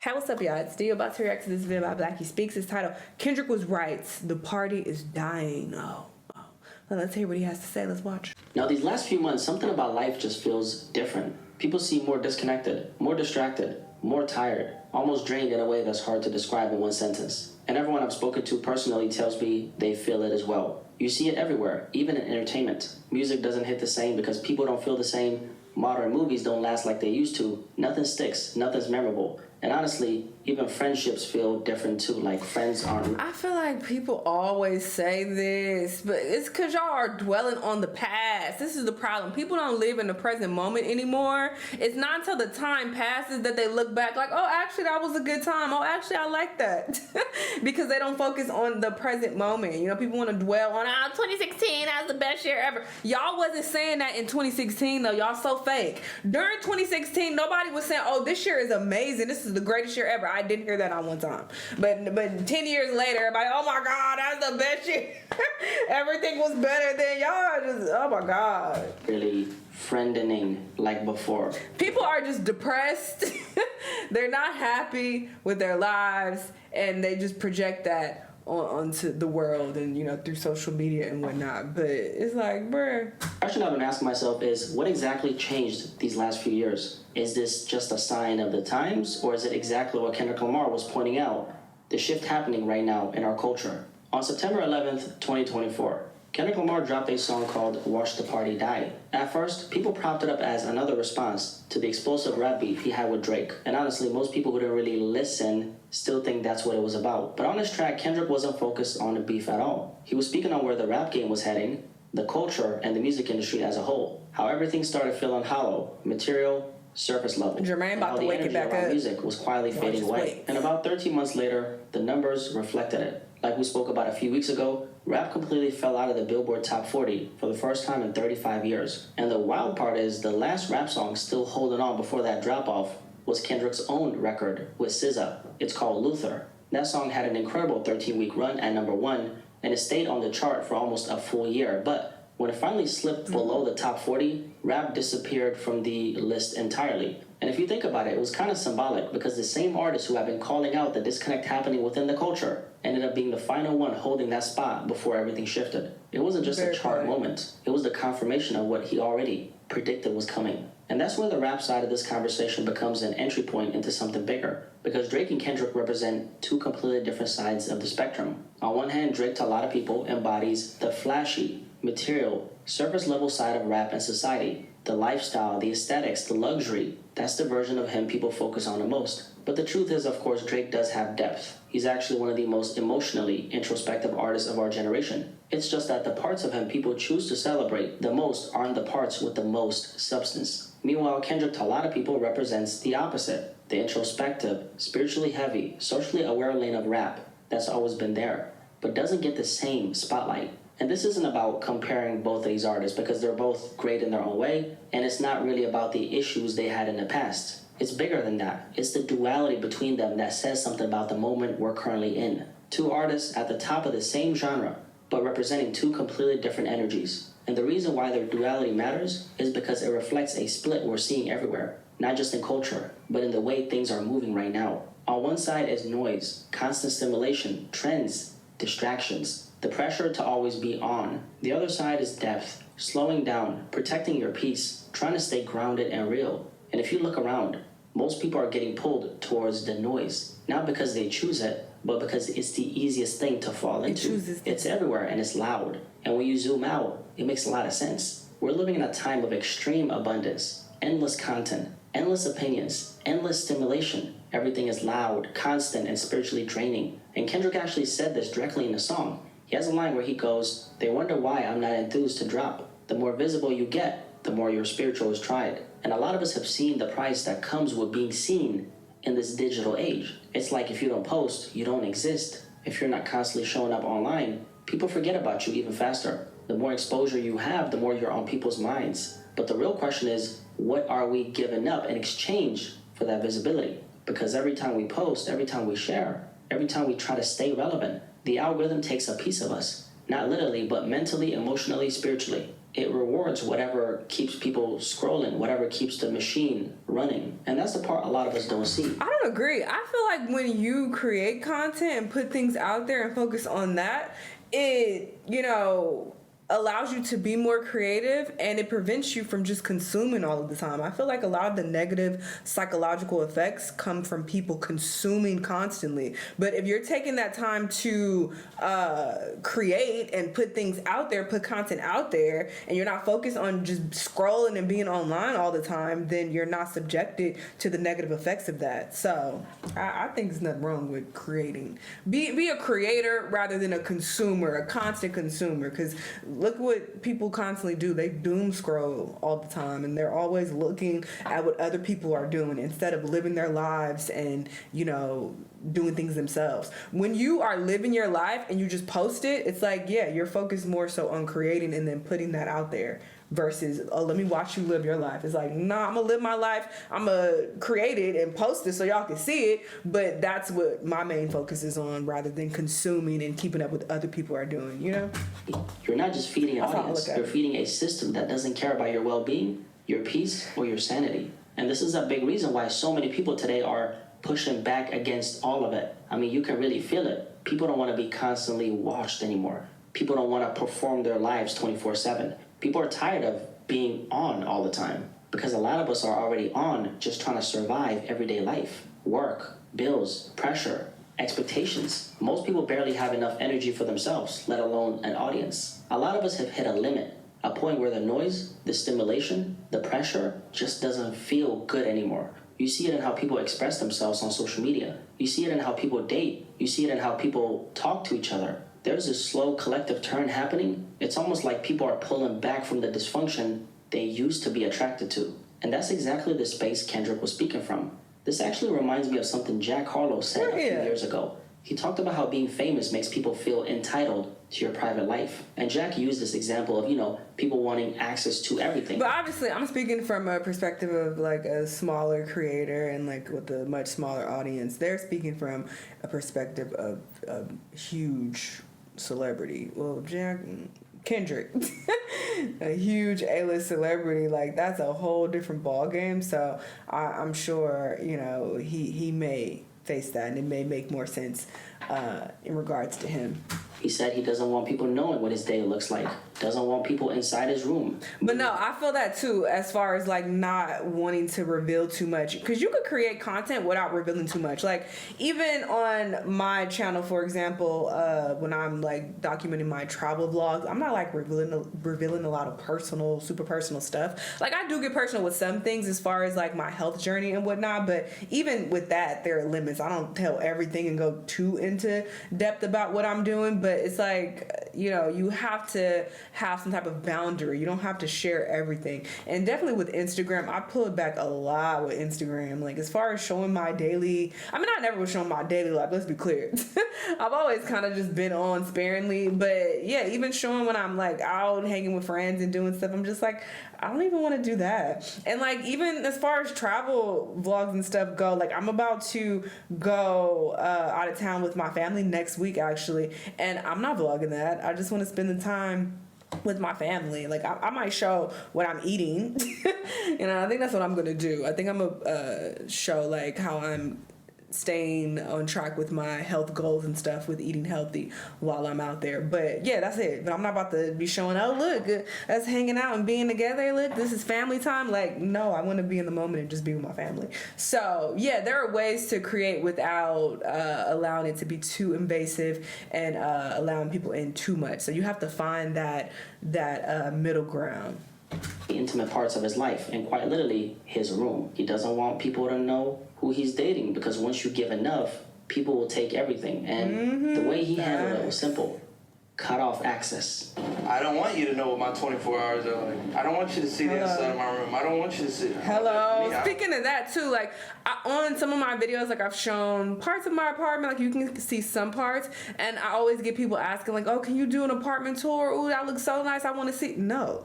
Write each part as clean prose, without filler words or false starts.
Hey, what's up, y'all? It's Dio about to react to this video by Blackie Speaks. It's titled, Kendrick Was Right, the party is dying. Oh. Well, let's hear what he has to say. Let's watch. Now, these last few months, something about life just feels different. People seem more disconnected, more distracted, more tired, almost drained in a way that's hard to describe in one sentence. And everyone I've spoken to personally tells me they feel it as well. You see it everywhere, even in entertainment. Music doesn't hit the same because people don't feel the same. Modern movies don't last like they used to. Nothing sticks, nothing's memorable. And honestly, even friendships feel different too, like friends aren't. I feel like people always say this, but it's because y'all are dwelling on the past. This is the problem. People don't live in the present moment anymore. It's not until the time passes that they look back like, oh, actually, that was a good time. Oh, actually, I like that. Because they don't focus on the present moment. You know, people want to dwell on, 2016, that was the best year ever. Y'all wasn't saying that in 2016, though. Y'all so fake. During 2016, nobody was saying, oh, this year is amazing. This is the greatest year ever. I didn't hear that on one time. But 10 years later, everybody, oh my God, that's the best year. Everything was better than y'all. Just, oh my God. Really friendening like before. People are just depressed. They're not happy with their lives, and they just project that onto the world and, you know, through social media and whatnot. But it's like, bruh. The question I've been asking myself is, what exactly changed these last few years? Is this just a sign of the times, or is it exactly what Kendrick Lamar was pointing out, the shift happening right now in our culture? On September 11th, 2024, Kendrick Lamar dropped a song called Watch the Party Die. At first, people propped it up as another response to the explosive rap beef he had with Drake. And honestly, most people who didn't really listen still think that's what it was about. But on this track, Kendrick wasn't focused on the beef at all. He was speaking on where the rap game was heading, the culture, and the music industry as a whole. How everything started feeling hollow, material, surface level. Jermaine about to wake it back up. Music was quietly fading away. And about 13 months later, the numbers reflected it. Like we spoke about a few weeks ago, rap completely fell out of the Billboard Top 40 for the first time in 35 years. And the wild part is the last rap song still holding on before that drop-off was Kendrick's own record with SZA. It's called Luther. That song had an incredible 13-week run at number 1, and it stayed on the chart for almost a full year. But when it finally slipped below the top 40, rap disappeared from the list entirely. And if you think about it, it was kind of symbolic because the same artists who have been calling out the disconnect happening within the culture ended up being the final one holding that spot before everything shifted. It wasn't just a chart moment. It was the confirmation of what he already predicted was coming. And that's where the rap side of this conversation becomes an entry point into something bigger. Because Drake and Kendrick represent two completely different sides of the spectrum. On one hand, Drake to a lot of people embodies the flashy, material, surface level side of rap and society. The lifestyle, the aesthetics, the luxury. That's the version of him people focus on the most. But the truth is, of course, Drake does have depth. He's actually one of the most emotionally introspective artists of our generation. It's just that the parts of him people choose to celebrate the most aren't the parts with the most substance. Meanwhile, Kendrick to a lot of people represents the opposite. The introspective, spiritually heavy, socially aware lane of rap that's always been there, but doesn't get the same spotlight. And this isn't about comparing both of these artists because they're both great in their own way, and it's not really about the issues they had in the past. It's bigger than that. It's the duality between them that says something about the moment we're currently in. Two artists at the top of the same genre, but representing two completely different energies. And the reason why their duality matters is because it reflects a split we're seeing everywhere, not just in culture, but in the way things are moving right now. On one side is noise, constant stimulation, trends, distractions, the pressure to always be on. The other side is depth, slowing down, protecting your peace, trying to stay grounded and real. And if you look around, most people are getting pulled towards the noise, not because they choose it, but because it's the easiest thing to fall into. It's everywhere and it's loud. And when you zoom out, it makes a lot of sense. We're living in a time of extreme abundance, endless content, endless opinions, endless stimulation. Everything is loud, constant, and spiritually draining. And Kendrick actually said this directly in the song. He has a line where he goes, "They wonder why I'm not enthused to drop. The more visible you get, the more your spiritual is tried." And a lot of us have seen the price that comes with being seen in this digital age. It's like if you don't post, you don't exist. If you're not constantly showing up online, people forget about you even faster. The more exposure you have, the more you're on people's minds. But the real question is, what are we giving up in exchange for that visibility? Because every time we post, every time we share, every time we try to stay relevant, the algorithm takes a piece of us. Not literally, but mentally, emotionally, spiritually. It rewards whatever keeps people scrolling, whatever keeps the machine running. And that's the part a lot of us don't see. I don't agree. I feel like when you create content and put things out there and focus on that, it, allows you to be more creative, and it prevents you from just consuming all of the time. I feel like a lot of the negative psychological effects come from people consuming constantly. But if you're taking that time to create and put things out there, put content out there, and you're not focused on just scrolling and being online all the time, then you're not subjected to the negative effects of that. So I think there's nothing wrong with creating. Be a creator rather than a consumer, a constant consumer, because look what people constantly do. They doom scroll all the time, and they're always looking at what other people are doing instead of living their lives and, doing things themselves. When you are living your life and you just post it, it's like, yeah, you're focused more so on creating and then putting that out there versus, oh, let me watch you live your life. It's like, nah, I'm gonna live my life. I'm gonna create it and post it so y'all can see it. But that's what my main focus is on rather than consuming and keeping up with other people are doing, You're not just feeding an audience. You're feeding a system that doesn't care about your well-being, your peace, or your sanity. And this is a big reason why so many people today are pushing back against all of it. I mean, you can really feel it. People don't want to be constantly watched anymore. People don't want to perform their lives 24/7. People are tired of being on all the time because a lot of us are already on just trying to survive everyday life. Work, bills, pressure, expectations. Most people barely have enough energy for themselves, let alone an audience. A lot of us have hit a limit, a point where the noise, the stimulation, the pressure just doesn't feel good anymore. You see it in how people express themselves on social media. You see it in how people date. You see it in how people talk to each other. There's this slow collective turn happening. It's almost like people are pulling back from the dysfunction they used to be attracted to. And that's exactly the space Kendrick was speaking from. This actually reminds me of something Jack Harlow said a few years ago. He talked about how being famous makes people feel entitled to your private life. And Jack used this example of, people wanting access to everything. But obviously, I'm speaking from a perspective of like a smaller creator and like with a much smaller audience. They're speaking from a perspective of a huge celebrity. Well, Kendrick, a huge A-list celebrity, like that's a whole different ball game. So I'm sure, he may face that and it may make more sense in regards to him. He said he doesn't want people knowing what his day looks like. Doesn't want people inside his room. But no, I feel that too, as far as like not wanting to reveal too much. Because you could create content without revealing too much. Like even on my channel, for example, when I'm like documenting my travel vlogs, I'm not like revealing a lot of super personal stuff. Like I do get personal with some things as far as like my health journey and whatnot. But even with that, there are limits. I don't tell everything and go too into depth about what I'm doing. But it's like, you have to have some type of boundary. You don't have to share everything. And definitely with Instagram, I pulled back a lot with Instagram. Like as far as showing my daily, I never was showing my daily life, let's be clear. I've always kind of just been on sparingly. But yeah, even showing when I'm like out hanging with friends and doing stuff, I'm just like, I don't even want to do that. And like even as far as travel vlogs and stuff go, like I'm about to go out of town with my family next week actually, and I'm not vlogging that. I just want to spend the time with my family. Like I might show what I'm eating. I think that's what I'm gonna do. I think I'm gonna show like how I'm staying on track with my health goals and stuff with eating healthy while I'm out there. But yeah, that's it. But I'm not about to be showing, oh look, us hanging out and being together, look, this is family time. Like no, I want to be in the moment and just be with my family. So yeah, there are ways to create without allowing it to be too invasive and allowing people in too much. So you have to find that middle ground. Intimate parts of his life, and quite literally his room. He doesn't want people to know who he's dating because once you give enough, people will take everything. And the way he handled it was simple. Cut off access. I don't want you to know what my 24 hours are like. I don't want you to see the inside of my room. I don't want you to see. Hello. Speaking of that too, like on some of my videos, like I've shown parts of my apartment, like you can see some parts, and I always get people asking like, oh, can you do an apartment tour? Ooh, that looks so nice. I want to see. No.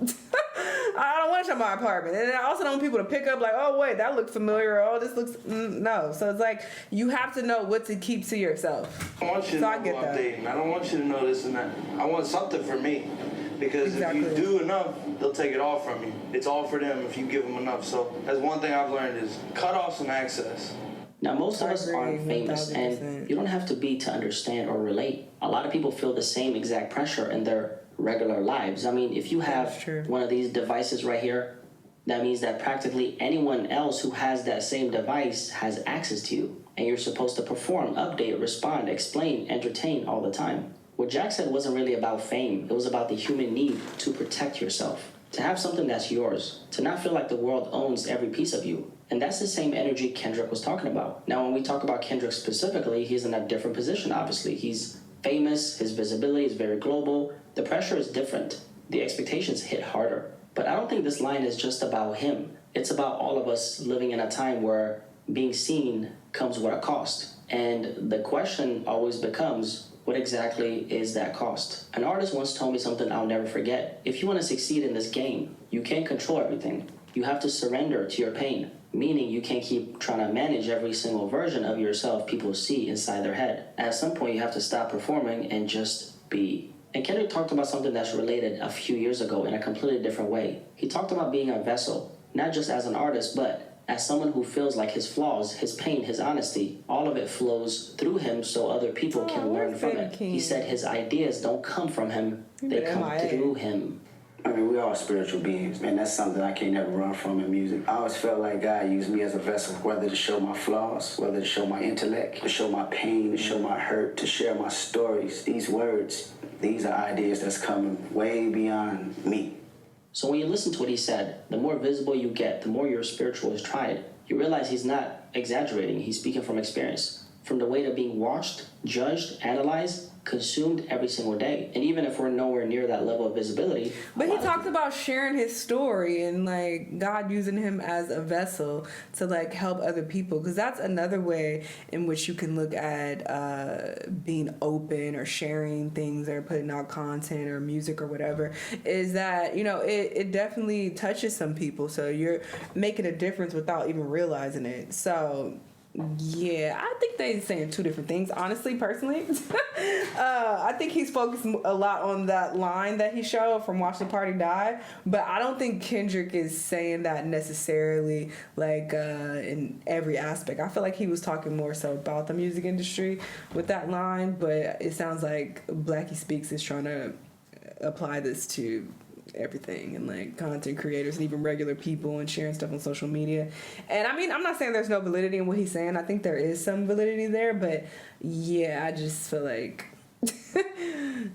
I don't want to show my apartment. And I also don't want people to pick up like, oh wait, that looks familiar. Oh, this looks no. So it's like you have to know what to keep to yourself. I want you to know who I'm dating. I don't want you to know this and that. I want something for me. Because Exactly. if you do enough, they'll take it all from you. It's all for them if you give them enough. So that's one thing I've learned is cut off some access. Now, most of us agree, aren't famous, 1000%. and you don't have to be to understand or relate. A lot of people feel the same exact pressure in their regular lives. I mean, if you have one of these devices right here, that means that practically anyone else who has that same device has access to you. And you're supposed to perform, update, respond, explain, entertain all the time. What Jack said wasn't really about fame. It was about the human need to protect yourself, to have something that's yours, to not feel like the world owns every piece of you. And that's the same energy Kendrick was talking about. Now, when we talk about Kendrick specifically, he's in a different position, obviously. He's famous, his visibility is very global. The pressure is different. The expectations hit harder. But I don't think this line is just about him. It's about all of us living in a time where being seen comes with a cost. And the question always becomes, what exactly is that cost? An artist once told me something I'll never forget. If you want to succeed in this game, you can't control everything. You have to surrender to your pain, meaning you can't keep trying to manage every single version of yourself people see inside their head. At some point, you have to stop performing and just be. And Kendrick talked about something that's related a few years ago in a completely different way. He talked about being a vessel, not just as an artist, but as someone who feels like his flaws, his pain, his honesty, all of it flows through him so other people can learn from it. He said his ideas don't come from him, they come through him. I mean, we all spiritual beings, man. That's something I can't never run from in music. I always felt like God used me as a vessel, whether to show my flaws, whether to show my intellect, to show my pain, to show my hurt, to share my stories. These words, these are ideas that's coming way beyond me. So when you listen to what he said, the more visible you get, the more your spiritual is tried. You realize he's not exaggerating, he's speaking from experience. From the weight of being watched, judged, analyzed, consumed every single day. And even if we're nowhere near that level of visibility. But he talked about sharing his story and like God using him as a vessel to like help other people, because that's another way in which you can look at being open or sharing things or putting out content or music or whatever, is that, you know, it definitely touches some people, so you're making a difference without even realizing it. So yeah, I think they're saying two different things, honestly, personally. I think he's focused a lot on that line that he showed from Watch the Party Die, but I don't think Kendrick is saying that necessarily, like, in every aspect. I feel like he was talking more so about the music industry with that line, but it sounds like Blackie Speaks is trying to apply this to everything, and like content creators and even regular people and sharing stuff on social media. And I mean, I'm not saying there's no validity in what he's saying. I think there is some validity there, but yeah, I just feel like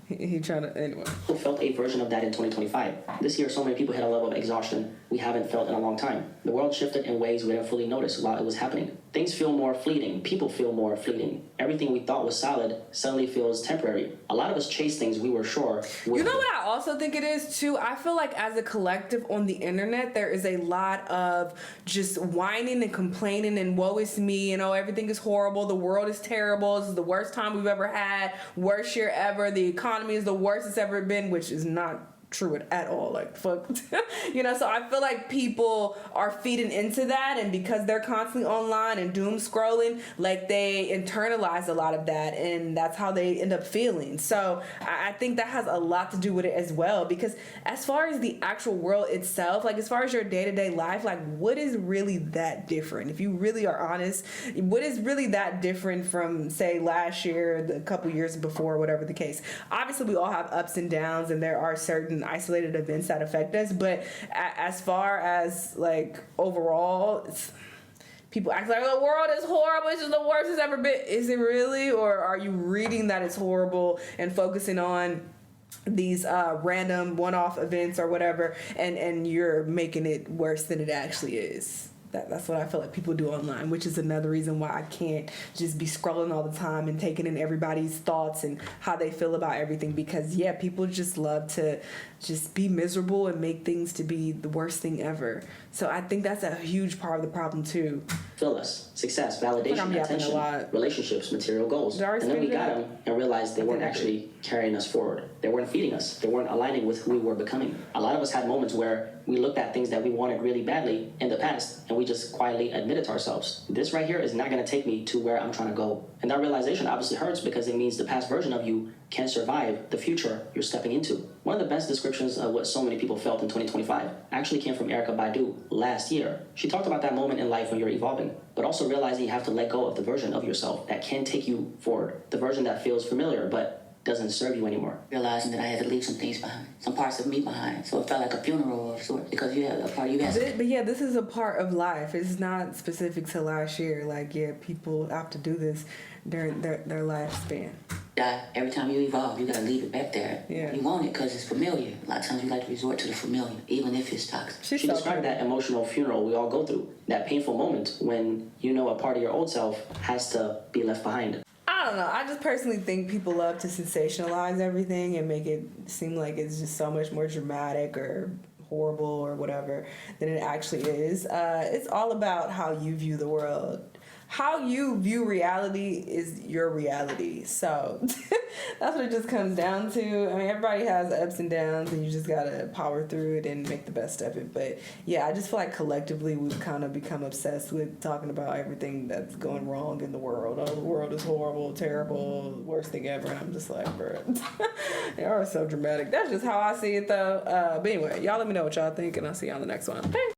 he trying to, anyway. People felt a version of that in 2025. This year, so many people hit a level of exhaustion we haven't felt in a long time. The world shifted in ways we didn't fully notice while it was happening. Things feel more fleeting. People feel more fleeting. Everything we thought was solid suddenly feels temporary. A lot of us chase things we were sure would. You know what I also think it is too? I feel like as a collective on the internet, there is a lot of just whining and complaining and woe is me, you know, everything is horrible, the world is terrible, this is the worst time we've ever had, worst year ever, the economy is the worst it's ever been, which is not true at all, like fuck. You know, so I feel like people are feeding into that, and because they're constantly online and doom scrolling, like they internalize a lot of that, and that's how they end up feeling. So I think that has a lot to do with it as well, because as far as the actual world itself, like as far as your day-to-day life, like what is really that different? If you really are honest, what is really that different from say last year, the couple years before, whatever the case? Obviously we all have ups and downs, and there are certain isolated events that affect us, but as far as like overall, people act like the world is horrible, it's just the worst it's ever been. Is it really? Or are you reading that it's horrible and focusing on these random one-off events or whatever, and you're making it worse than it actually is? That's what I feel like people do online, which is another reason why I can't just be scrolling all the time and taking in everybody's thoughts and how they feel about everything, because yeah, people just love to just be miserable and make things to be the worst thing ever. So I think that's a huge part of the problem too. Fill us, success, validation, attention, relationships, material goals. And then we got them and realized they weren't actually carrying us forward. They weren't feeding us. They weren't aligning with who we were becoming. A lot of us had moments where we looked at things that we wanted really badly in the past, and we just quietly admitted to ourselves, this right here is not going to take me to where I'm trying to go. And that realization obviously hurts, because it means the past version of you can't survive the future you're stepping into. One of the best descriptions of what so many people felt in 2025 actually came from Erykah Badu last year. She talked about that moment in life when you're evolving, but also realizing you have to let go of the version of yourself that can take you forward, the version that feels familiar but doesn't serve you anymore. Realizing that I had to leave some things behind, some parts of me behind. So it felt like a funeral of sorts because you had a part of you has. But yeah, this is a part of life. It's not specific to last year. Like, yeah, people have to do this during their lifespan. Every time you evolve, you gotta leave it back there. Yeah. You want it because it's familiar. A lot of times we like to resort to the familiar, even if it's toxic. She described that emotional funeral we all go through, that painful moment when you know a part of your old self has to be left behind. I don't know. I just personally think people love to sensationalize everything and make it seem like it's just so much more dramatic or horrible or whatever than it actually is. It's all about how you view the world. How you view reality is your reality. So that's what it just comes down to. I mean, everybody has ups and downs, and you just gotta power through it and make the best of it. But yeah, I just feel like collectively we've kind of become obsessed with talking about everything that's going wrong in the world. Oh, the world is horrible, terrible, worst thing ever. And I'm just like, bro, they are so dramatic. That's just how I see it, though. But anyway, y'all let me know what y'all think, and I'll see you on the next one. Thanks.